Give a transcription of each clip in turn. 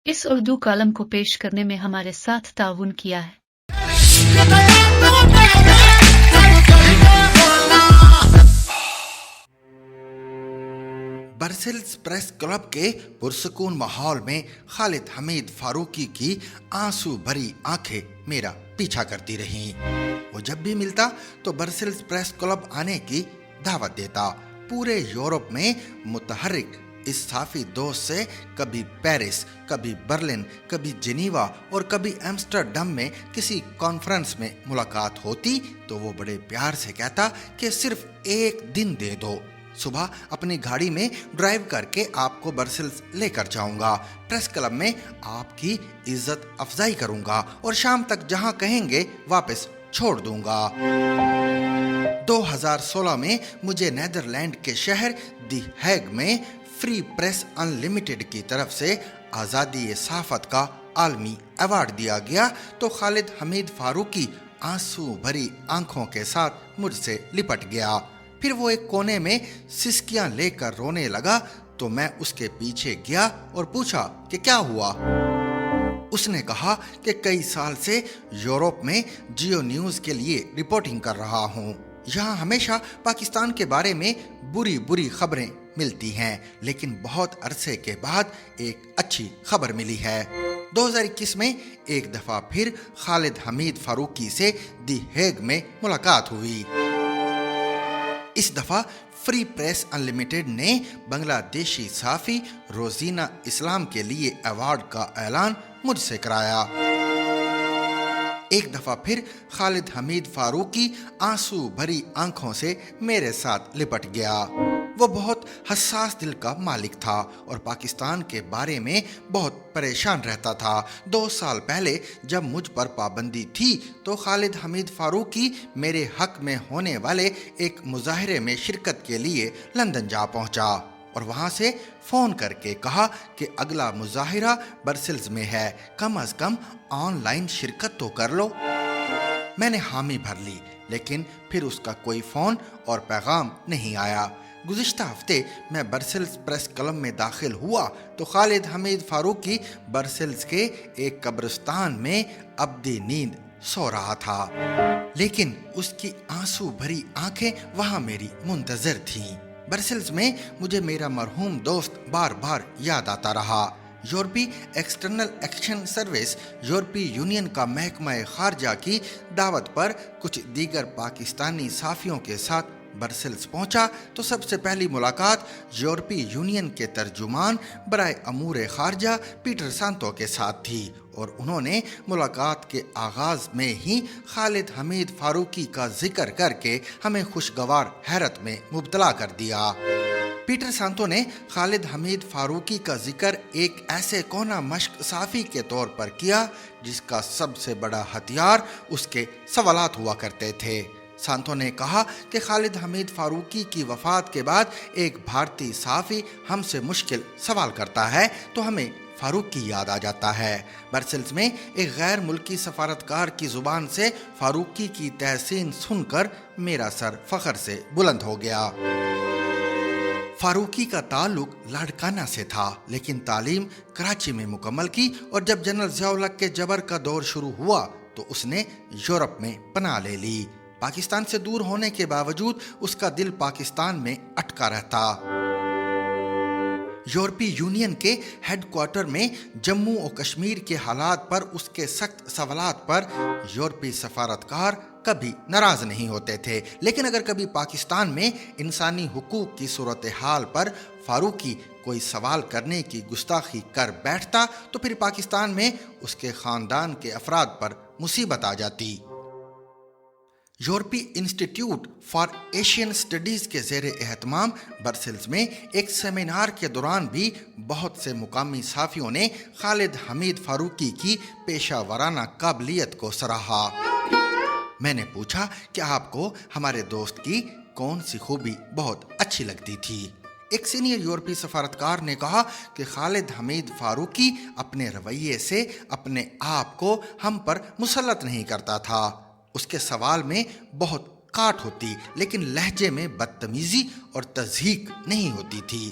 اس Urdu column کو پیش کرنے میں ہمارے ساتھ تعاون کیا ہے برسلز پریس کلب کے پرسکون ماحول میں خالد حمید فاروقی کی آنسو بھری آنکھیں میرا پیچھا کرتی رہیں۔ وہ جب بھی ملتا تو برسلز پریس کلب آنے کی دعوت دیتا۔ پورے یورپ میں متحرک اس صافی دوست سے کبھی پیرس، کبھی برلن، کبھی جنیوا اور کبھی ایمسٹرڈم میں کسی کانفرنس میں ملاقات ہوتی تو وہ بڑے پیار سے کہتا کہ صرف ایک دن دے دو، صبح اپنی گاڑی میں ڈرائیو کر کے آپ کو برسلز لے کر جاؤں گا، پریس کلب میں آپ کی عزت افزائی کروں گا اور شام تک جہاں کہیں گے واپس چھوڑ دوں گا۔ 2016 میں مجھے نیدرلینڈ کے شہر دی ہیگ میں فری پریس ان لمیٹڈ کی طرف سے آزادی صحافت کا عالمی ایوارڈ دیا گیا تو خالد حمید فاروقی آنسو بھری آنکھوں کے ساتھ مجھ سے لپٹ گیا۔ پھر وہ ایک کونے میں سسکیاں لے کر رونے لگا تو میں اس کے پیچھے گیا اور پوچھا کہ کیا ہوا۔ اس نے کہا کہ کئی سال سے یورپ میں جیو نیوز کے لیے رپورٹنگ کر رہا ہوں۔ یہاں ہمیشہ پاکستان کے بارے میں بری خبریں ملتی ہیں، لیکن بہت عرصے کے بعد ایک اچھی خبر ملی ہے۔ 2021 میں ایک دفعہ پھر خالد حمید فاروقی سے دی ہیگ میں ملاقات ہوئی۔ اس دفعہ فری پریس ان لمیٹڈ نے بنگلہ دیشی صحافی روزینہ اسلام کے لیے ایوارڈ کا اعلان مجھ سے کرایا۔ ایک دفعہ پھر خالد حمید فاروقی آنسو بھری آنکھوں سے میرے ساتھ لپٹ گیا۔ وہ بہت حساس دل کا مالک تھا اور پاکستان کے بارے میں بہت پریشان رہتا تھا۔ 2 سال پہلے جب مجھ پر پابندی تھی تو خالد حمید فاروقی میرے حق میں ہونے والے ایک مظاہرے میں شرکت کے لیے لندن جا پہنچا اور وہاں سے فون کر کے کہا کہ اگلا مظاہرہ برسلز میں ہے، کم از کم آن لائن شرکت تو کر لو۔ میں نے حامی بھر لی، لیکن پھر اس کا کوئی فون اور پیغام نہیں آیا۔ گزشتہ ہفتے میں برسلز پریس کلب میں داخل ہوا تو خالد حمید فاروقی برسلز کے ایک قبرستان میں ابدی نیند سو رہا تھا، لیکن اس کی آنسو بھری آنکھیں وہاں میری منتظر تھیں۔ برسلز میں مجھے میرا مرحوم دوست بار بار یاد آتا رہا۔ یورپی ایکسٹرنل ایکشن سروس یورپی یونین کا محکمہ خارجہ کی دعوت پر کچھ دیگر پاکستانی صحافیوں کے ساتھ برسلز پہنچا تو سب سے پہلی ملاقات یورپی یونین کے ترجمان برائے امور خارجہ پیٹر سانتو کے ساتھ تھی اور انہوں نے ملاقات کے آغاز میں ہی خالد حمید فاروقی کا ذکر کر کے ہمیں خوشگوار حیرت میں مبتلا کر دیا۔ پیٹر سانتو نے خالد حمید فاروقی کا ذکر ایک ایسے کونا مشق صحافی کے طور پر کیا جس کا سب سے بڑا ہتھیار اس کے سوالات ہوا کرتے تھے۔ سانتو نے کہا کہ خالد حمید فاروقی کی وفات کے بعد ایک بھارتی صحافی ہم سے مشکل سوال کرتا ہے تو ہمیں فاروقی یاد آ جاتا ہے۔ برسلز میں ایک غیر ملکی سفارتکار کی زبان سے فاروقی کی تحسین سن کر میرا سر فخر سے بلند ہو گیا۔ فاروقی کا تعلق لاڑکانہ سے تھا، لیکن تعلیم کراچی میں مکمل کی اور جب جنرل ضیاء الحق کے جبر کا دور شروع ہوا تو اس نے یورپ میں پناہ لے لی۔ پاکستان سے دور ہونے کے باوجود اس کا دل پاکستان میں اٹکا رہتا۔ یورپی یونین کے ہیڈ کوارٹر میں جموں و کشمیر کے حالات پر اس کے سخت سوالات پر یورپی سفارتکار کبھی ناراض نہیں ہوتے تھے، لیکن اگر کبھی پاکستان میں انسانی حقوق کی صورتحال پر فاروقی کوئی سوال کرنے کی گستاخی کر بیٹھتا تو پھر پاکستان میں اس کے خاندان کے افراد پر مصیبت آ جاتی۔ یورپی انسٹیٹیوٹ فار ایشین اسٹڈیز کے زیر اہتمام برسلز میں ایک سیمینار کے دوران بھی بہت سے مقامی صحافیوں نے خالد حمید فاروقی کی پیشہ ورانہ قابلیت کو سراہا۔ میں نے پوچھا کہ آپ کو ہمارے دوست کی کون سی خوبی بہت اچھی لگتی تھی۔ ایک سینئر یورپی سفارتکار نے کہا کہ خالد حمید فاروقی اپنے رویے سے اپنے آپ کو ہم پر مسلط نہیں کرتا تھا۔ اس کے سوال میں بہت کاٹ ہوتی، لیکن لہجے میں بدتمیزی اور تضحیک نہیں ہوتی تھی۔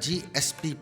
GSP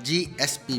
GSP